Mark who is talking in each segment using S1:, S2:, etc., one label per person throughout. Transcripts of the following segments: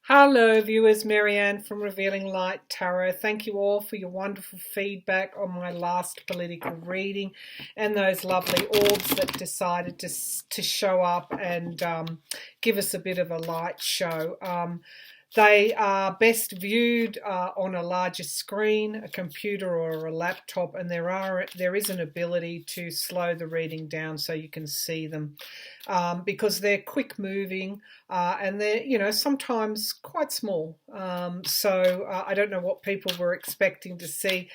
S1: Hello, viewers. Marianne from Revealing Light Tarot. Thank you all for your wonderful feedback on my last political reading and those lovely orbs that decided to show up and give us a bit of a light show. They are best viewed on a larger screen, a computer or a laptop, and there is an ability to slow the reading down so you can see them because they're quick moving and they're sometimes quite small. So I don't know what people were expecting to see,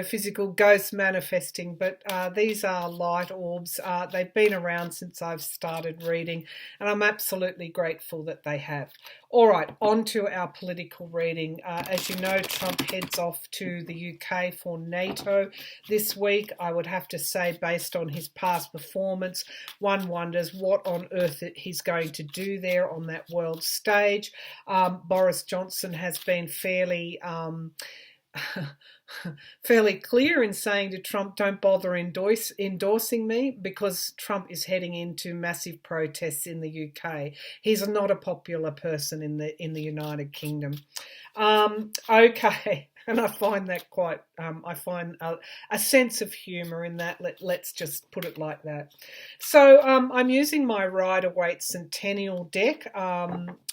S1: physical ghosts manifesting, but these are light orbs. They've been around since I've started reading, and I'm absolutely grateful that they have. All right, on to our political reading. As you know, Trump heads off to the UK for NATO this week. I would have to say, based on his past performance, one wonders what on earth he's going to do there on that world stage. Boris Johnson has been fairly clear in saying to Trump, don't bother endorsing me, because Trump is heading into massive protests in the UK. He's not a popular person in the United Kingdom. Okay. And I find that quite, I find a sense of humour in that. Let's just put it like that. So I'm using my Rider Waite Centennial deck.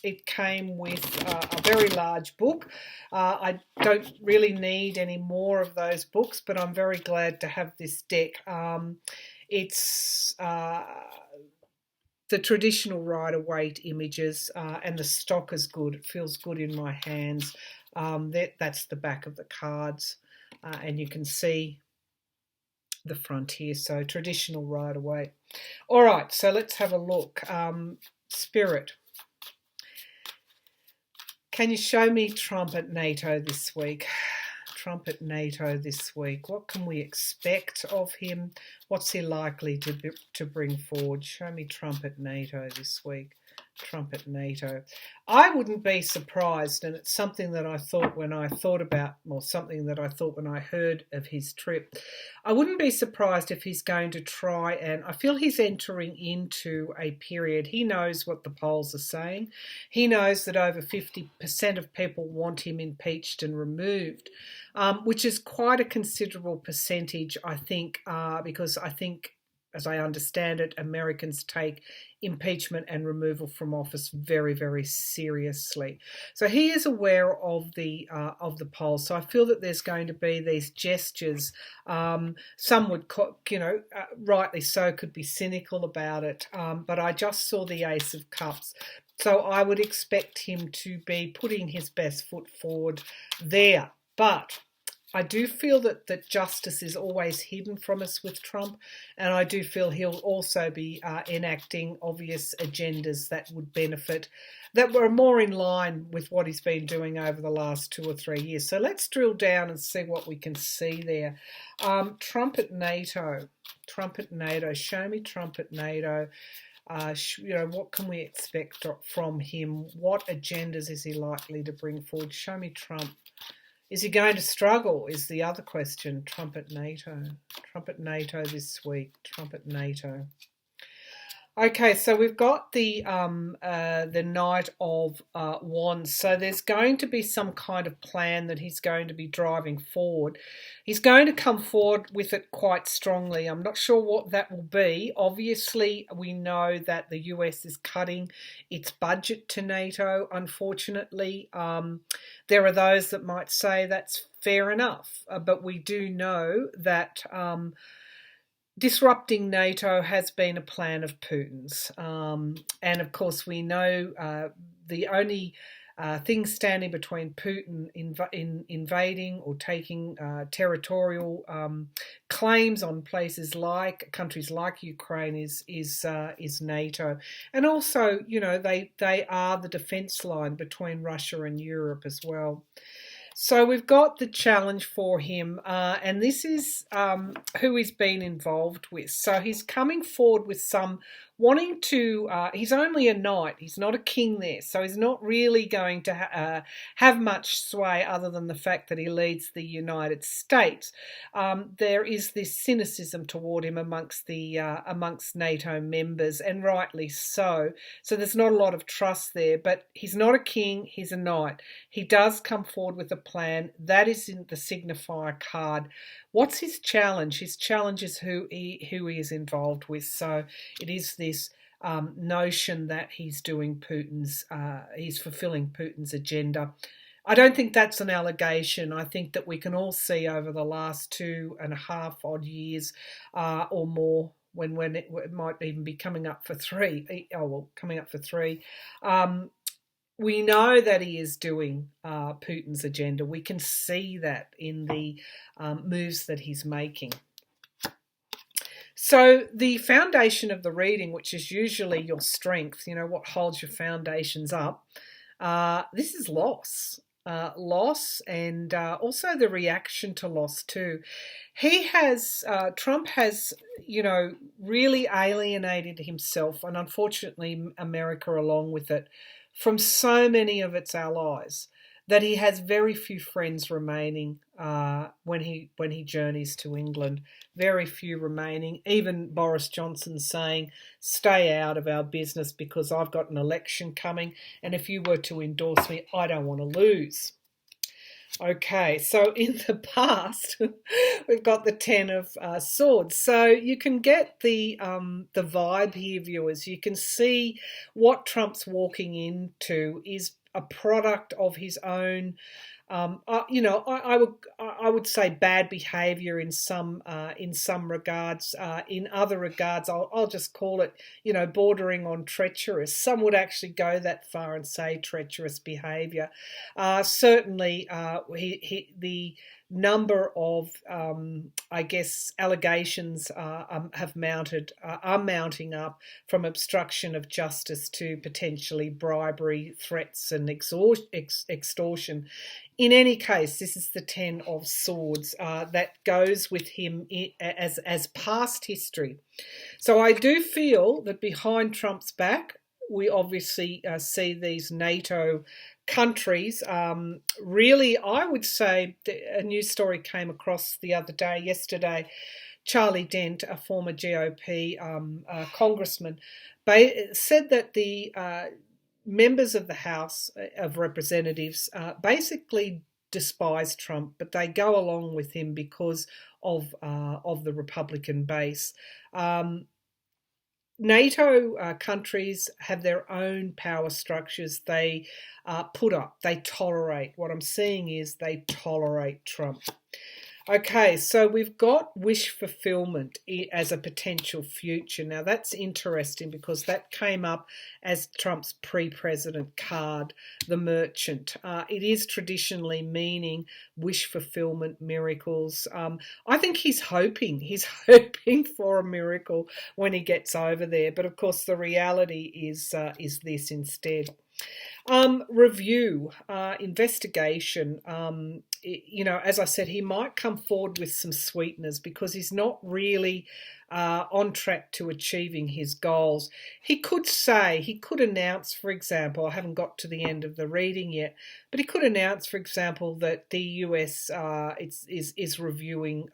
S1: It came with a very large book. I don't really need any more of those books, but I'm very glad to have this deck. It's the traditional Rider Waite images, and the stock is good. It feels good in my hands. That's the back of the cards, and you can see the front here. So traditional Rider Waite. All right, so let's have a look. Spirit, can you show me Trumpet NATO this week? Trumpet NATO this week. What can we expect of him? What's he likely to bring forward? Show me Trumpet NATO this week. Trumpet NATO. I wouldn't be surprised, and it's something that I thought when I thought about, or something that I thought when I heard of his trip. I wouldn't be surprised if he's going to try, and I feel he's entering into a period. He knows what the polls are saying. He knows that over 50% of people want him impeached and removed, which is quite a considerable percentage, I think, because I think, as I understand it, Americans take impeachment and removal from office very, very seriously. So he is aware of the polls. So I feel that there's going to be these gestures. Some would, rightly so, could be cynical about it. But I just saw the Ace of Cups. So I would expect him to be putting his best foot forward there. But I do feel that justice is always hidden from us with Trump, and I do feel he'll also be enacting obvious agendas that would benefit, that were more in line with what he's been doing over the last 2 or 3 years. So let's drill down and see what we can see there. Trumpet NATO. Trumpet NATO. Show me Trumpet NATO. What can we expect from him? What agendas is he likely to bring forward? Show me Trump. Is he going to struggle is the other question. Trumpet NATO. Trumpet NATO this week. Trumpet NATO. Okay, so we've got the Knight of Wands. So there's going to be some kind of plan that he's going to be driving forward. He's going to come forward with it quite strongly. I'm not sure what that will be. Obviously, we know that the US is cutting its budget to NATO, unfortunately. There are those that might say that's fair enough, but we do know that disrupting NATO has been a plan of Putin's. And of course, we know the only thing standing between Putin invading or taking territorial claims on countries like Ukraine is NATO. And also, they are the defence line between Russia and Europe as well. So we've got the challenge for him, and this is who he's been involved with. So he's coming forward with some wanting to, he's only a knight, he's not a king there, so he's not really going to have much sway other than the fact that he leads the United States. There is this cynicism toward him amongst NATO members, and rightly so. So there's not a lot of trust there, but he's not a king, he's a knight. He does come forward with a plan. That is in the signifier card. What's his challenge? His challenge is who he is involved with. So it is this notion that he's doing he's fulfilling Putin's agenda. I don't think that's an allegation. I think that we can all see over the last 2.5 odd years or more, when it might even be coming up for 3. Oh, well, coming up for 3. We know that he is doing Putin's agenda. We can see that in the moves that he's making. So the foundation of the reading, which is usually your strength, what holds your foundations up, this is loss. Loss and also the reaction to loss too. Trump has, really alienated himself, and unfortunately America along with it, from so many of its allies, that he has very few friends remaining when he journeys to England. Very few remaining. Even Boris Johnson saying, stay out of our business because I've got an election coming, and if you were to endorse me, I don't want to lose. Okay, so in the past, we've got the 10 of Swords. So you can get the vibe here, viewers. You can see what Trump's walking into is a product of his own, I would say bad behaviour in some regards. In other regards, I'll just call it, bordering on treacherous. Some would actually go that far and say treacherous behaviour. Certainly, the number of, allegations are mounting up, from obstruction of justice to potentially bribery, threats and extortion. In any case, this is the 10 of Swords that goes with him as past history. So I do feel that behind Trump's back, we obviously see these NATO countries. Really, I would say a news story came across yesterday. Charlie Dent, a former GOP congressman, said that the members of the House of Representatives basically despise Trump, but they go along with him because of the Republican base. NATO countries have their own power structures. They they tolerate. What I'm seeing is they tolerate Trump. Okay, so we've got wish fulfillment as a potential future. Now that's interesting because that came up as Trump's pre-president card, the merchant. It is traditionally meaning wish fulfillment, miracles. I think he's hoping for a miracle when he gets over there. But of course, the reality is this instead. Review, investigation. As I said, he might come forward with some sweeteners because he's not really on track to achieving his goals. He could announce, for example, I haven't got to the end of the reading yet, but he could announce, for example, that the US is reviewing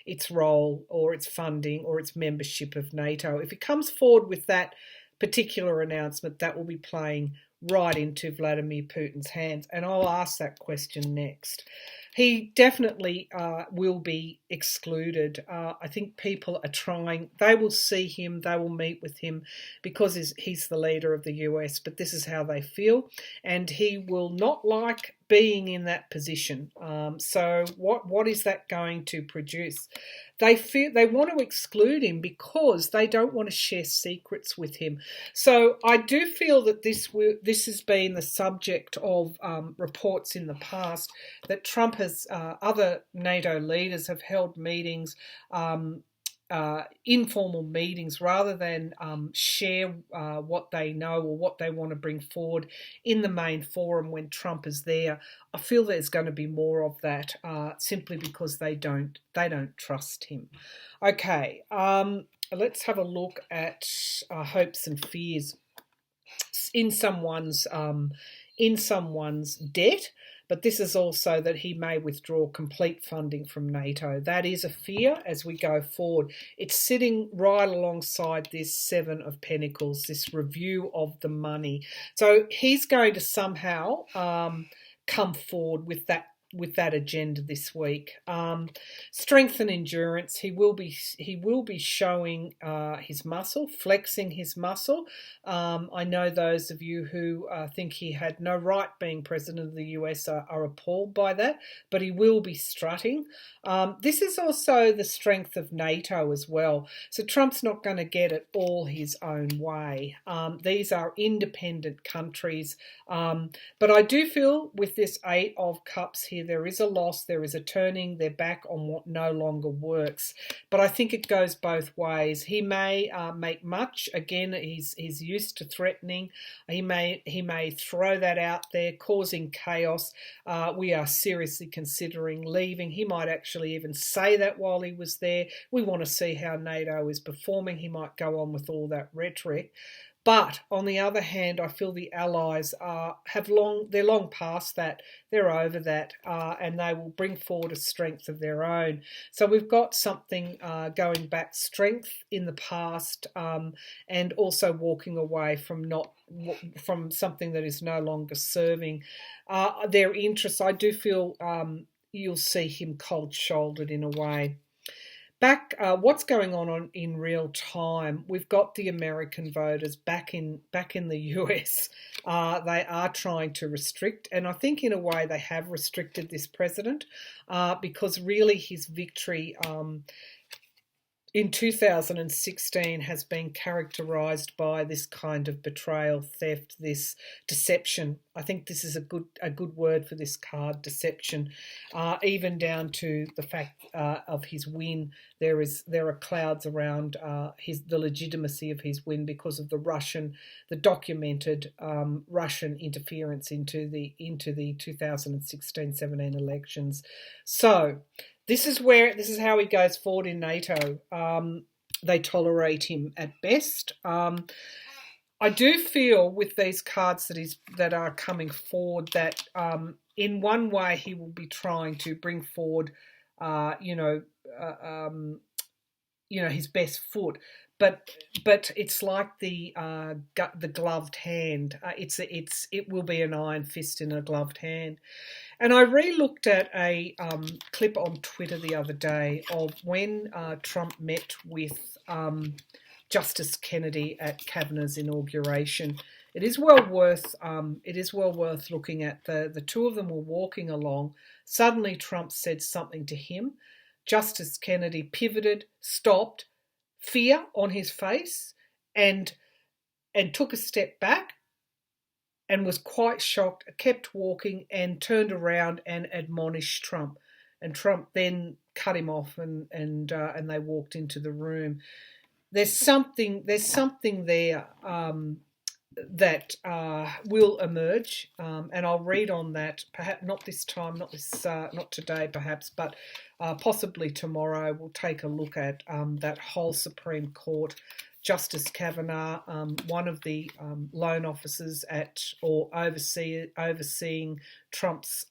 S1: its role or its funding or its membership of NATO. If he comes forward with that particular announcement, that will be playing right into Vladimir Putin's hands, and I'll ask that question next. He definitely will be excluded. I think people are trying. They will see him, they will meet with him because he's the leader of the US, but this is how they feel, and he will not like being in that position. So what is that going to produce? They want to exclude him because they don't want to share secrets with him. So I do feel that this has been the subject of reports in the past that Trump has, other NATO leaders have held meetings, informal meetings, rather than share what they know or what they want to bring forward in the main forum when Trump is there. I feel there's going to be more of that simply because they don't trust him. Okay, let's have a look at hopes and fears in someone's debt. But this is also that he may withdraw complete funding from NATO. That is a fear as we go forward. It's sitting right alongside this Seven of Pentacles, this review of the money. So he's going to somehow come forward with that agenda this week. Strength and endurance. He will be showing his muscle, flexing his muscle. I know those of you who think he had no right being president of the US are appalled by that, but he will be strutting. This is also the strength of NATO as well. So Trump's not going to get it all his own way. These are independent countries. But I do feel with this Eight of Cups here, there is a loss, there is a turning their back on what no longer works. But I think it goes both ways. He may make much. Again, he's used to threatening. He may throw that out there, causing chaos. We are seriously considering leaving. He might actually even say that while he was there. We want to see how NATO is performing. He might go on with all that rhetoric. But on the other hand, I feel the Allies they're long past that, they're over that, and they will bring forward a strength of their own. So we've got something going back, strength in the past, and also walking away from something that is no longer serving their interests. I do feel you'll see him cold-shouldered in a way. Back, what's going on in real time? We've got the American voters back in the US. They are trying to restrict, and I think in a way they have restricted this president because really his victory in 2016 has been characterised by this kind of betrayal, theft, this deception. I think this is a good word for this card, deception, even down to the fact of his win. There are clouds around the legitimacy of his win because of the documented Russian interference into the 2016-17 elections. So this is how he goes forward in NATO. They tolerate him at best. I do feel with these cards that are coming forward that in one way he will be trying to bring forward, his best foot. But it's like the gloved hand. It will be an iron fist in a gloved hand. And I re-looked at a clip on Twitter the other day of when Trump met with Justice Kennedy at Kavanaugh's inauguration. It is well worth looking at. The two of them were walking along. Suddenly Trump said something to him. Justice Kennedy pivoted, stopped, fear on his face, and took a step back and was quite shocked, kept walking and turned around and admonished Trump. And Trump then cut him off and they walked into the room. There's something there that will emerge, and I'll read on that. Perhaps not this time, not today, perhaps, but possibly tomorrow. We'll take a look at that whole Supreme Court. Justice Kavanaugh, one of the loan officers overseeing Trump's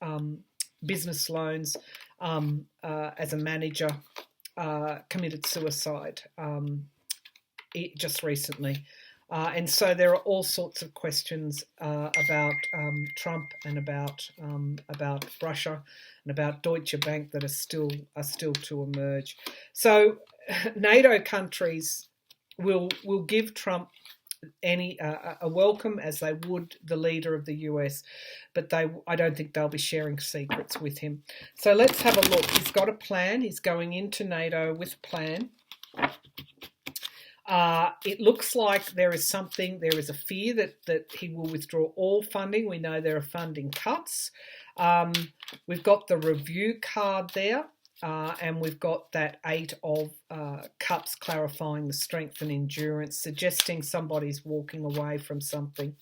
S1: business loans as a manager, committed suicide just recently. And so there are all sorts of questions about Trump and about Russia and about Deutsche Bank that are still to emerge. So NATO countries will give Trump a welcome as they would the leader of the US, but I don't think they'll be sharing secrets with him. So let's have a look. He's got a plan. He's going into NATO with a plan. It looks like there is a fear that he will withdraw all funding. We know there are funding cuts. We've got the review card there, and we've got that Eight of Cups clarifying the strength and endurance, suggesting somebody's walking away from something.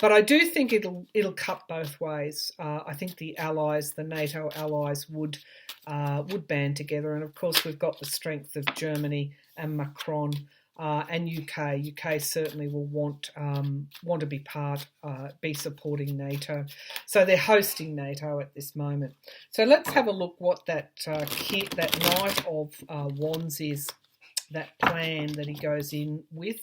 S1: But I do think it'll cut both ways. I think the NATO allies would band together, and of course we've got the strength of Germany and Macron. And UK. UK certainly will want to be supporting NATO. So they're hosting NATO at this moment. So let's have a look what that Knight of Wands is. That plan that he goes in with.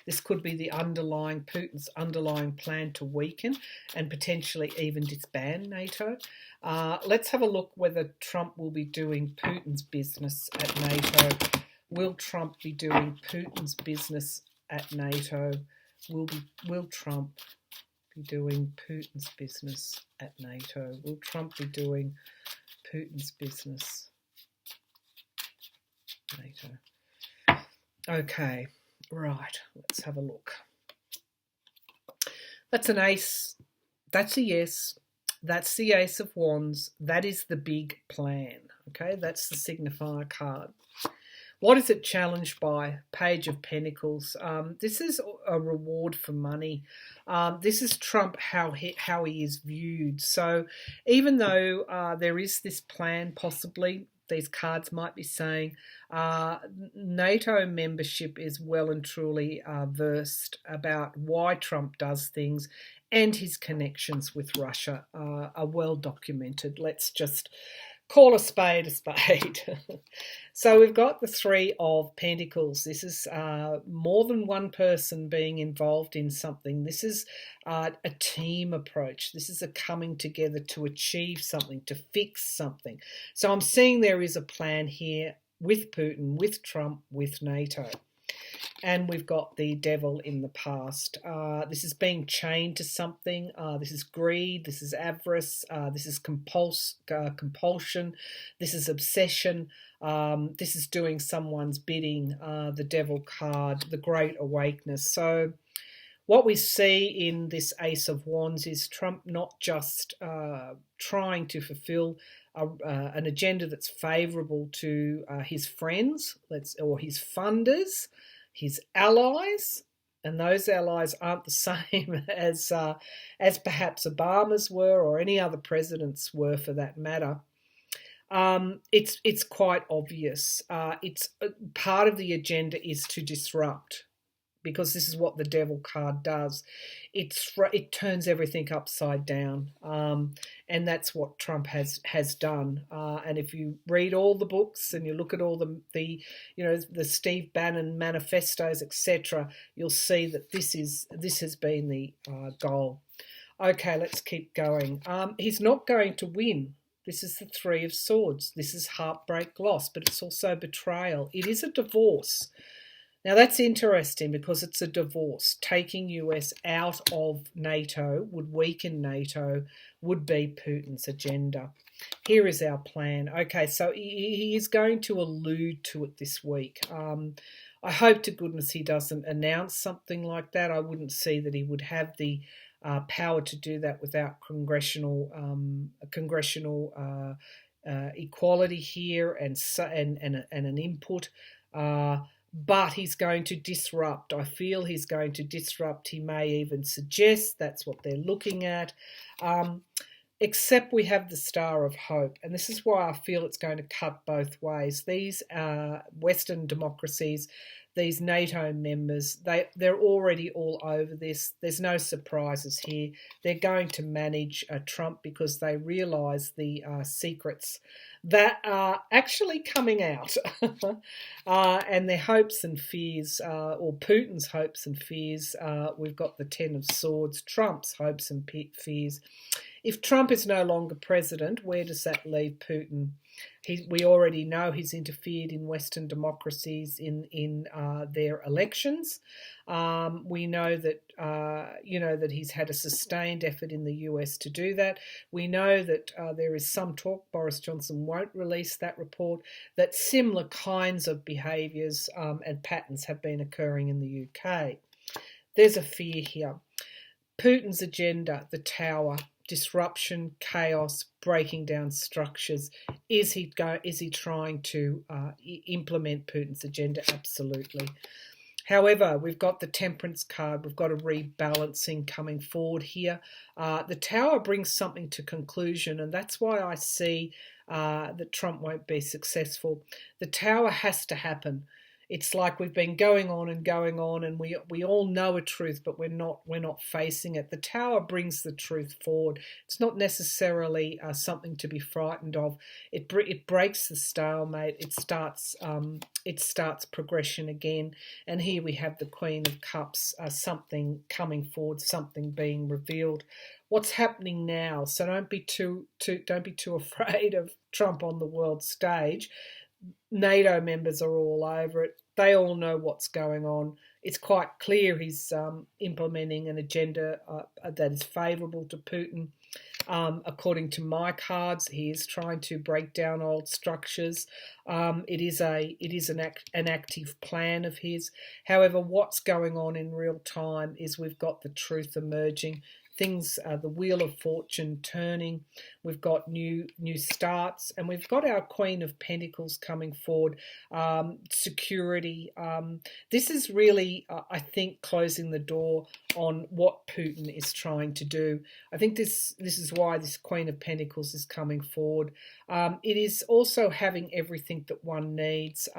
S1: This could be Putin's underlying plan to weaken and potentially even disband NATO. Let's have a look whether Trump will be doing Putin's business at NATO. Will Trump be doing Putin's business at NATO? Will Trump be doing Putin's business at NATO? Will Trump be doing Putin's business at NATO? Okay, right, let's have a look. That's an ace. That's a yes. That's the Ace of Wands. That is the big plan. Okay, that's the signifier card. What is it challenged by? Page of Pentacles. This is a reward for money. This is Trump, how he is viewed. So even though there is this plan, possibly, these cards might be saying NATO membership is well and truly versed about why Trump does things, and his connections with Russia are well documented. Let's just call a spade a spade. So we've got the Three of Pentacles. This is more than one person being involved in something. This is a team approach. This is a coming together to achieve something, to fix something. So I'm seeing there is a plan here with Putin, with Trump, with NATO. And we've got the Devil in the past. This is being chained to something. This is greed. This is avarice. This is compulsion. This is obsession. This is doing someone's bidding. The Devil card, the Great Awakeness. So what we see in this Ace of Wands is Trump not just trying to fulfill an agenda that's favourable to his friends, or his funders, his allies, and those allies aren't the same as perhaps Obama's were, or any other presidents were for that matter. It's quite obvious. It's part of the agenda is to disrupt, because this is what the Devil card does. It turns everything upside down, and that's what Trump has done. And if you read all the books and you look at all the Steve Bannon manifestos, etc., you'll see that this has been the goal. Okay, let's keep going. He's not going to win. This is the Three of Swords. This is heartbreak, loss, but it's also betrayal. It is a divorce. Now that's interesting because it's a divorce. Taking US out of NATO would weaken NATO, would be Putin's agenda. Here is our plan. Okay, so he is going to allude to it this week. I hope to goodness he doesn't announce something like that. I wouldn't see that he would have the power to do that without congressional equality here and an input. But he's going to disrupt. I feel he's going to disrupt. He may even suggest that's what they're looking at. Except we have the Star of Hope. And this is why I feel it's going to cut both ways. These Western democracies, these NATO members, they're already all over this. There's no surprises here. They're going to manage Trump because they realise the secrets that are actually coming out. And their hopes and fears, or Putin's hopes and fears, we've got the Ten of Swords, Trump's hopes and fears. If Trump is no longer president, where does that leave Putin? We already know he's interfered in Western democracies in their elections. We know that that he's had a sustained effort in the US to do that. We know that there is some talk, Boris Johnson won't release that report, that similar kinds of behaviours and patterns have been occurring in the UK. There's a fear here. Putin's agenda, the Tower, disruption, chaos, breaking down structures. Is he trying to implement Putin's agenda? Absolutely. However, we've got the Temperance card. We've got a rebalancing coming forward here. The Tower brings something to conclusion, and that's why I see that Trump won't be successful. The Tower has to happen. it's like we've been going on and going on, and we all know a truth, but we're not facing it. The Tower brings the truth forward. It's not necessarily something to be frightened of. It breaks the stalemate. It starts progression again. And here we have the Queen of Cups, something coming forward, something being revealed. What's happening now? So don't be too afraid of Trump on the world stage. NATO members are all over it. They all know what's going on. It's quite clear he's implementing an agenda that is favourable to Putin. According to my cards, he is trying to break down old structures. It is an active plan of his. However, what's going on in real time is we've got the truth emerging. Things, the wheel of fortune turning. We've got new starts, and we've got our Queen of Pentacles coming forward. Security. This is really, I think, closing the door on what Putin is trying to do. I think this is why this Queen of Pentacles is coming forward. It is also having everything that one needs.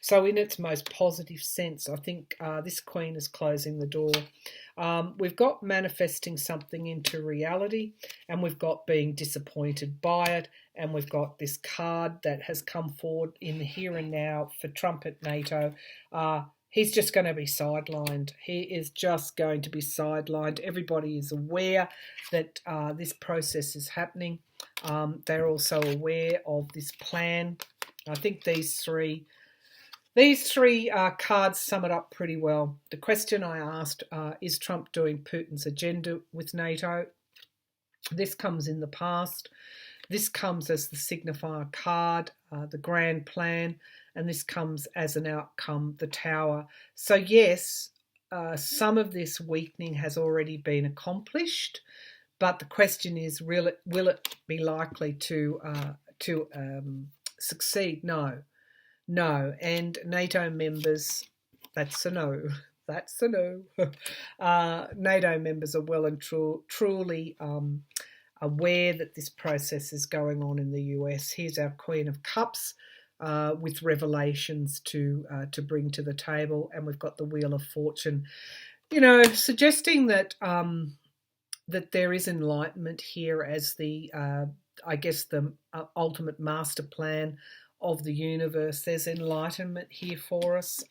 S1: So in its most positive sense, I think this Queen is closing the door. We've got manifesting something into reality, and we've got being disappointed by it, and we've got this card that has come forward in the here and now for Trumpet NATO. He's just going to be sidelined. He is just going to be sidelined. Everybody is aware that this process is happening. They're also aware of this plan. I think these three cards sum it up pretty well. The question I asked, is Trump doing Putin's agenda with NATO? This comes in the past. This comes as the signifier card, the grand plan, and this comes as an outcome, the Tower. So yes, some of this weakening has already been accomplished, but the question is, will it be likely to succeed? No. No, and NATO members, that's a no. That's a no. NATO members are well and truly aware that this process is going on in the US. Here's our Queen of Cups with revelations to bring to the table, and we've got the Wheel of Fortune. You know, suggesting that that there is enlightenment here as the, I guess, the ultimate master plan of the universe. There's enlightenment here for us.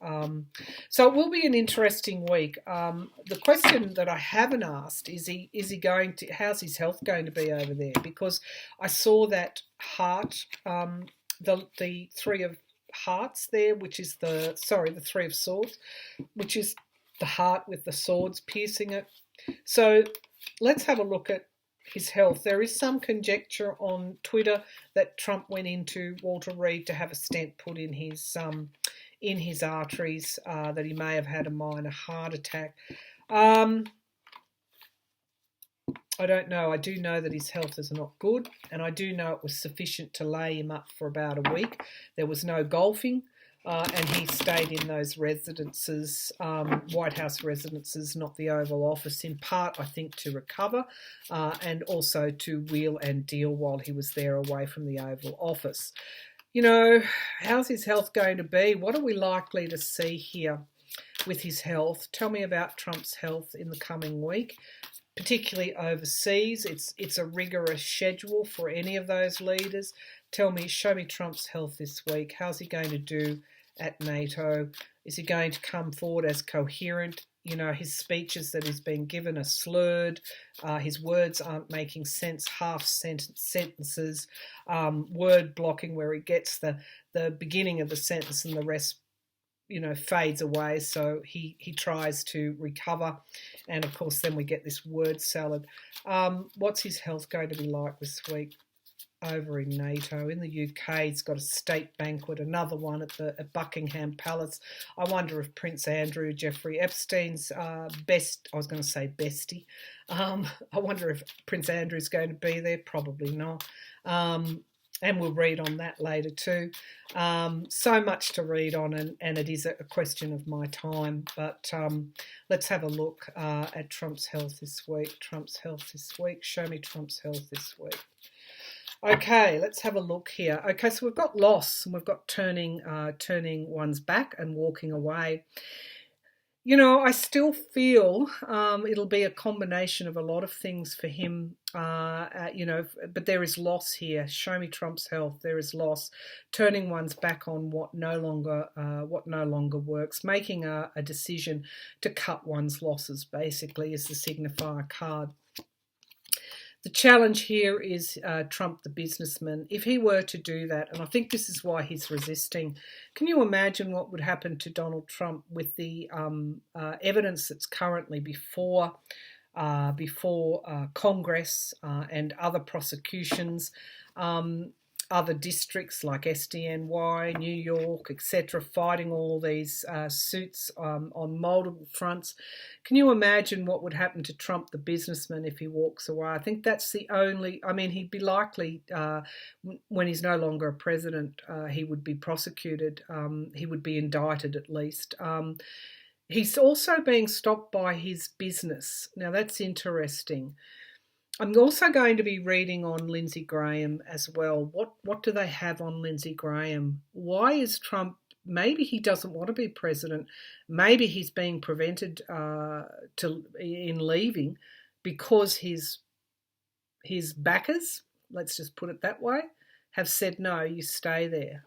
S1: So it will be an interesting week. The question that I haven't asked is how's his health going to be over there? Because I saw that heart, the Three of Hearts there, which is the Three of Swords, which is the heart with the swords piercing it. So let's have a look at his health. There is some conjecture on Twitter that Trump went into Walter Reed to have a stent put in his arteries, that he may have had a minor heart attack. I don't know. I do know that his health is not good, and I do know it was sufficient to lay him up for about a week. There was no golfing. And he stayed in those residences, White House residences, not the Oval Office, in part, I think, to recover and also to wheel and deal while he was there away from the Oval Office. You know, how's his health going to be? What are we likely to see here with his health? Tell me about Trump's health in the coming week, particularly overseas. It's a rigorous schedule for any of those leaders. Show me Trump's health this week. How's he going to do at NATO? Is he going to come forward as coherent? You know, his speeches that he's been given are slurred. His words aren't making sense, half sentences, word blocking where he gets the beginning of the sentence and the rest, you know, fades away. So he tries to recover. And, of course, then we get this word salad. What's his health going to be like this week? Over in NATO. In the UK, he's got a state banquet, another one at Buckingham Palace. I wonder if Prince Andrew, Jeffrey Epstein's bestie. I wonder if Prince Andrew's going to be there. Probably not. And we'll read on that later too. So much to read on, and it is a question of my time. But let's have a look at Trump's health this week. Show me Trump's health this week. Okay, let's have a look here. Okay, so we've got loss and we've got turning one's back and walking away. You know, I still feel it'll be a combination of a lot of things for him. But there is loss here. Show me Trump's health. There is loss. Turning one's back on what no longer works. Making a decision to cut one's losses. Basically, is the signifier card. The challenge here is Trump, the businessman. If he were to do that, and I think this is why he's resisting, can you imagine what would happen to Donald Trump with the evidence that's currently before Congress and other prosecutions? Other districts like SDNY, New York, etc., fighting all these suits on multiple fronts. Can you imagine what would happen to Trump, the businessman, if he walks away? I think that's the only... I mean, he'd be likely, when he's no longer a president, he would be prosecuted. He would be indicted at least. He's also being stopped by his business. Now, that's interesting. I'm also going to be reading on Lindsey Graham as well. What do they have on Lindsey Graham? Why is Trump... Maybe he doesn't want to be president. Maybe he's being prevented in leaving because his backers, let's just put it that way, have said, no, you stay there.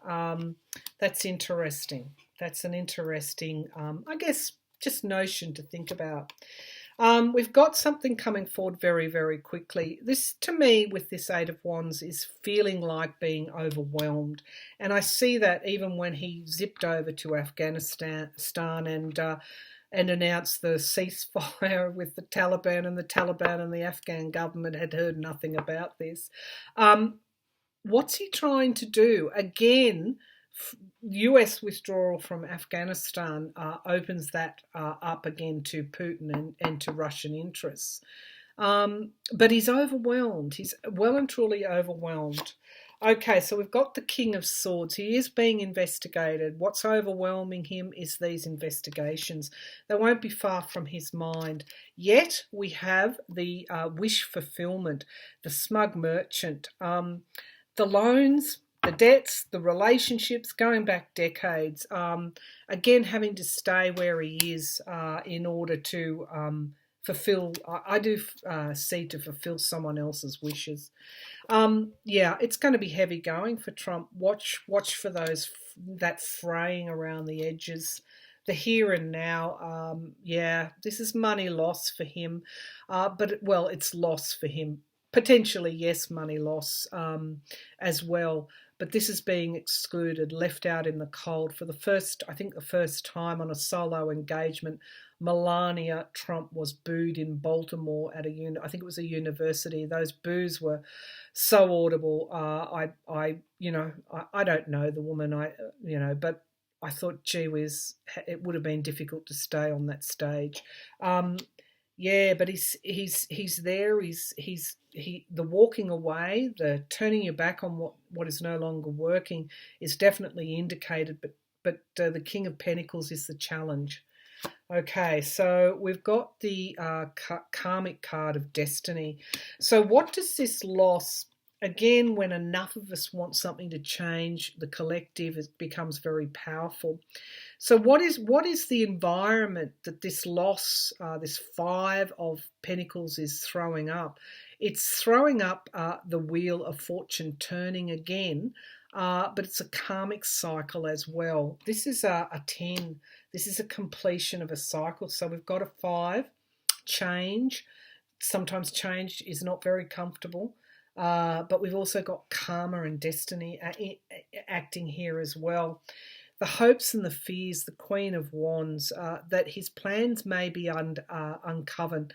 S1: That's interesting. That's an interesting, I guess, just notion to think about. We've got something coming forward very, very quickly. This, to me, with this Eight of Wands, is feeling like being overwhelmed. And I see that even when he zipped over to Afghanistan and announced the ceasefire with the Taliban, and the Afghan government had heard nothing about this. What's he trying to do? Again, US withdrawal from Afghanistan opens that up again to Putin and to Russian interests. But he's overwhelmed. He's well and truly overwhelmed. Okay, so we've got the King of Swords. He is being investigated. What's overwhelming him is these investigations. They won't be far from his mind. Yet we have the wish fulfillment, the smug merchant, the loans, the debts, the relationships going back decades, again having to stay where he is in order to fulfill, I do see to fulfill someone else's wishes. Yeah, it's going to be heavy going for Trump. Watch for that fraying around the edges. The here and now, yeah, this is money loss for him, but it's loss for him. Potentially, yes, money loss as well. But this is being excluded, left out in the cold for the first time on a solo engagement. Melania Trump was booed in Baltimore at I think it was a university. Those boos were so audible. I don't know the woman. But I thought, gee whiz, it would have been difficult to stay on that stage. Yeah, but he's there. The walking away, the turning your back on what is no longer working is definitely indicated. But the King of Pentacles is the challenge. Okay, so we've got the karmic card of destiny. So what does this loss? Again, when enough of us want something to change, the collective becomes very powerful. So what is the environment that this loss, this Five of Pentacles is throwing up? It's throwing up the Wheel of Fortune turning again, but it's a karmic cycle as well. This is a 10. This is a completion of a cycle. So we've got a 5, change. Sometimes change is not very comfortable. But we've also got karma and destiny acting here as well. The hopes and the fears, the Queen of Wands, that his plans may be uncovered.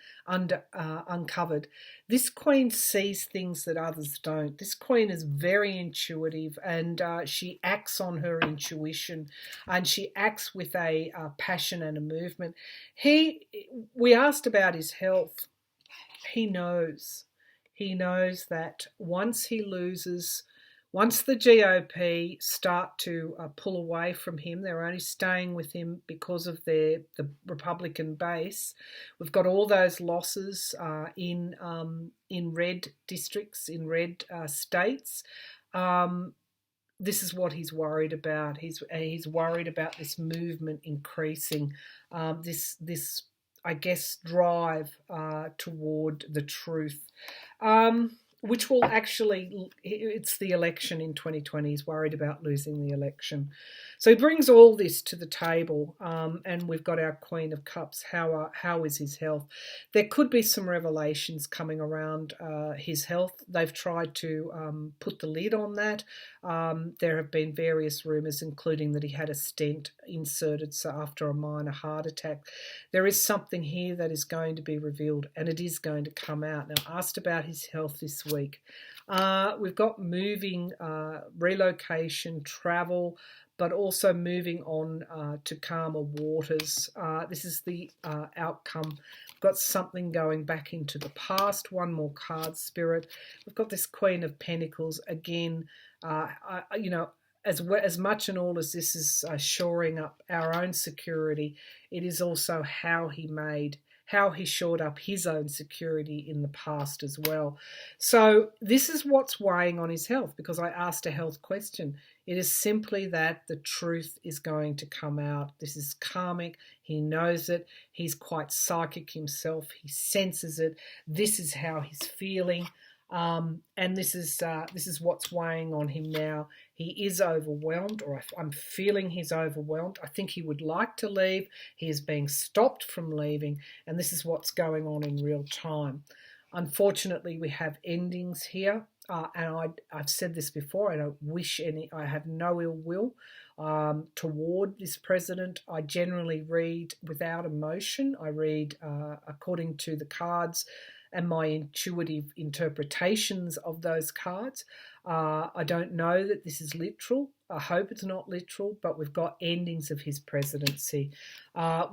S1: This Queen sees things that others don't. This Queen is very intuitive, and she acts on her intuition, and she acts with a passion and a movement. We asked about his health. He knows. He knows that once he loses Once the GOP start to pull away from him, they're only staying with him because of the Republican base. We've got all those losses in red districts, in red states. This is what he's worried about. He's worried about this movement increasing, this I guess drive toward the truth, which will actually, it's the election in 2020. He's worried about losing the election. So he brings all this to the table, and we've got our Queen of Cups. How is his health? There could be some revelations coming around his health. They've tried to put the lid on that. There have been various rumours, including that he had a stent inserted after a minor heart attack. There is something here that is going to be revealed, and it is going to come out. Now, asked about his health this week. We've got moving, relocation, travel, but also moving on to calmer waters. This is the outcome. We've got something going back into the past. One more card, Spirit. We've got this Queen of Pentacles again. You know, as much and all as this is shoring up our own security, it is also how he shored up his own security in the past as well. So this is what's weighing on his health, because I asked a health question. It is simply that the truth is going to come out. This is karmic. He knows it. He's quite psychic himself. He senses it. This is how he's feeling. And this is what's weighing on him now. He is overwhelmed, or I'm feeling he's overwhelmed. I think he would like to leave. He is being stopped from leaving, and this is what's going on in real time. Unfortunately, we have endings here, and I've said this before. I don't wish any. I have no ill will toward this president. I generally read without emotion. I read according to the cards and my intuitive interpretations of those cards. I don't know that this is literal. I hope it's not literal, but we've got endings of his presidency.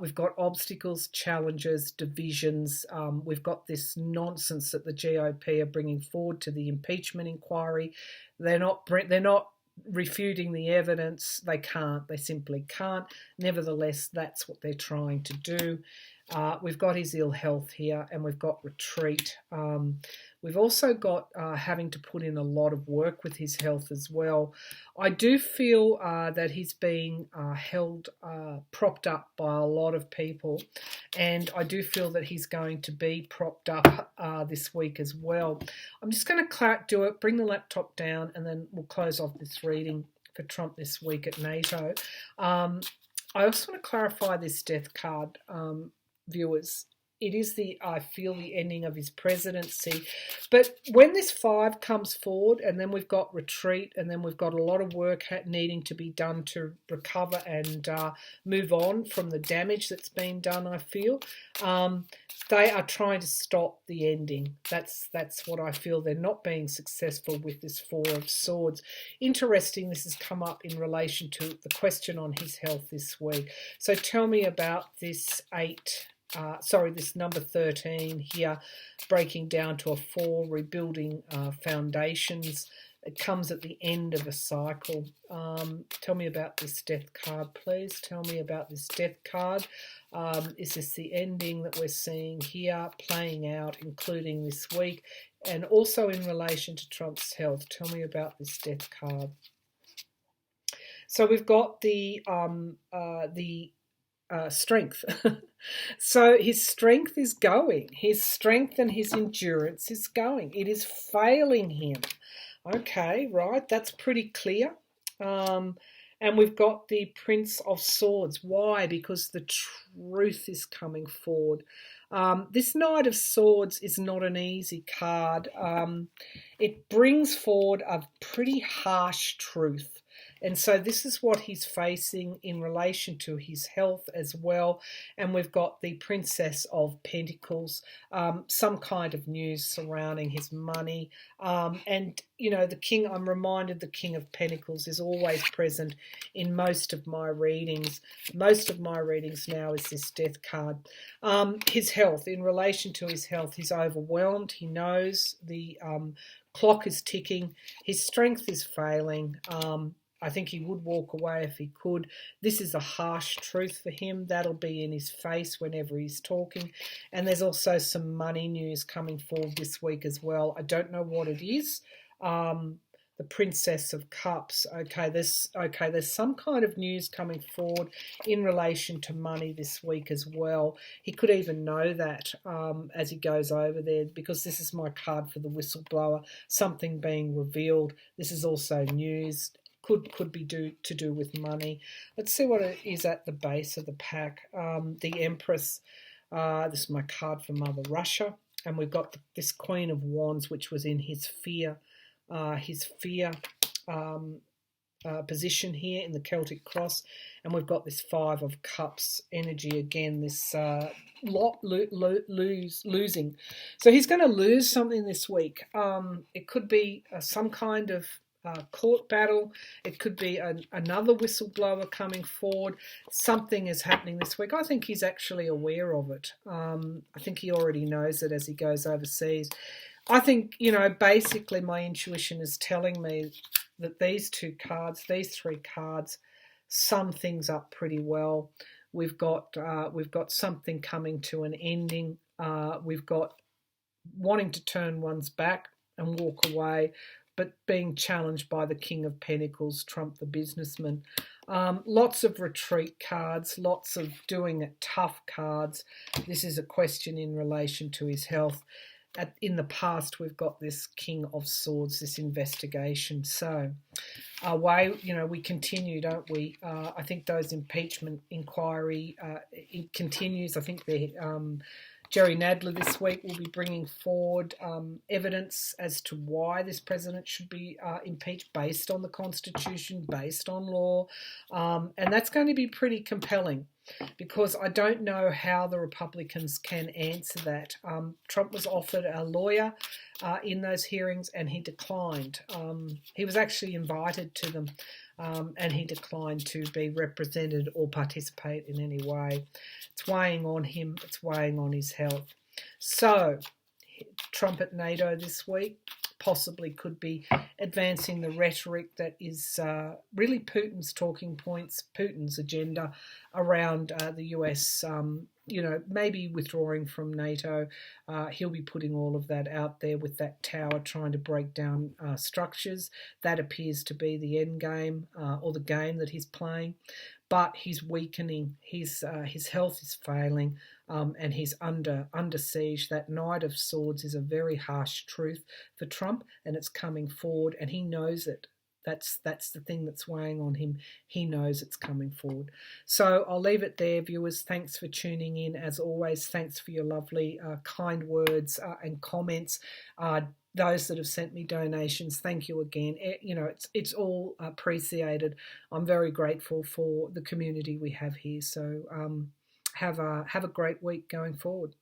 S1: We've got obstacles, challenges, divisions. We've got this nonsense that the GOP are bringing forward to the impeachment inquiry. They're not refuting the evidence. They can't. They simply can't. Nevertheless, that's what they're trying to do. We've got his ill health here, and we've got retreat. We've also got having to put in a lot of work with his health as well. I do feel that he's being held, propped up by a lot of people, and I do feel that he's going to be propped up this week as well. I'm just going to bring the laptop down, and then we'll close off this reading for Trump this week at NATO. I also want to clarify this death card, viewers. It is I feel the ending of his presidency. But when this 5 comes forward, and then we've got retreat, and then we've got a lot of work needing to be done to recover and move on from the damage that's been done, I feel. They are trying to stop the ending. That's what I feel. They're not being successful with this 4 of Swords. Interesting, this has come up in relation to the question on his health this week. So tell me about this this number 13 here, breaking down to a 4, rebuilding foundations. It comes at the end of a cycle. Tell me about this death card, please. Tell me about this death card. Is this the ending that we're seeing here playing out, including this week, and also in relation to Trump's health? Tell me about this death card. So we've got the strength. So his strength is going. His strength and his endurance is going. It is failing him. Okay, right. That's pretty clear. And we've got the Prince of Swords. Why? Because the truth is coming forward. This Knight of Swords is not an easy card. It brings forward a pretty harsh truth. And so this is what he's facing in relation to his health as well. And we've got the Princess of Pentacles, some kind of news surrounding his money. And, you know, the King, I'm reminded the King of Pentacles is always present in most of my readings. Most of my readings now is this Death card. His health, in relation to his health, he's overwhelmed. He knows the clock is ticking. His strength is failing. I think he would walk away if he could. This is a harsh truth for him. That'll be in his face whenever he's talking. And there's also some money news coming forward this week as well. I don't know what it is. The Princess of Cups. Okay, there's some kind of news coming forward in relation to money this week as well. He could even know that as he goes over there, because this is my card for the whistleblower. Something being revealed. This is also news. Could be to do with money. Let's see what it is at the base of the pack. The Empress. This is my card for Mother Russia, and we've got this Queen of Wands, which was in his fear position here in the Celtic Cross, and we've got this Five of Cups energy again. This losing. So he's going to lose something this week. It could be some kind of court battle. It could be another whistleblower coming forward. Something is happening this week. I think he's actually aware of it. I think he already knows it as he goes overseas. I think, you know, basically my intuition is telling me that these three cards sum things up pretty well. We've got something coming to an ending. We've got wanting to turn one's back and walk away, but being challenged by the King of Pentacles, Trump the businessman. Lots of retreat cards, lots of doing it tough cards. This is a question in relation to his health. In the past, we've got this King of Swords, this investigation. So, we continue, don't we? I think those impeachment inquiry, it continues. I think Jerry Nadler this week will be bringing forward evidence as to why this president should be impeached based on the Constitution, based on law. And that's going to be pretty compelling, because I don't know how the Republicans can answer that. Trump was offered a lawyer in those hearings and he declined. He was actually invited to them and he declined to be represented or participate in any way. It's weighing on him. It's weighing on his health. So, Trumpet NATO this week possibly could be advancing the rhetoric that is really Putin's talking points, Putin's agenda around the US, maybe withdrawing from NATO. He'll be putting all of that out there with that tower, trying to break down structures. That appears to be the end game or the game that he's playing. But he's weakening, his health is failing, and he's under siege. That Knight of Swords is a very harsh truth for Trump, and it's coming forward, and he knows it. That's the thing that's weighing on him. He knows it's coming forward. So I'll leave it there, viewers. Thanks for tuning in. As always, thanks for your lovely, kind words and comments. Those that have sent me donations, thank you again. It's all appreciated. I'm very grateful for the community we have here. So have a great week going forward.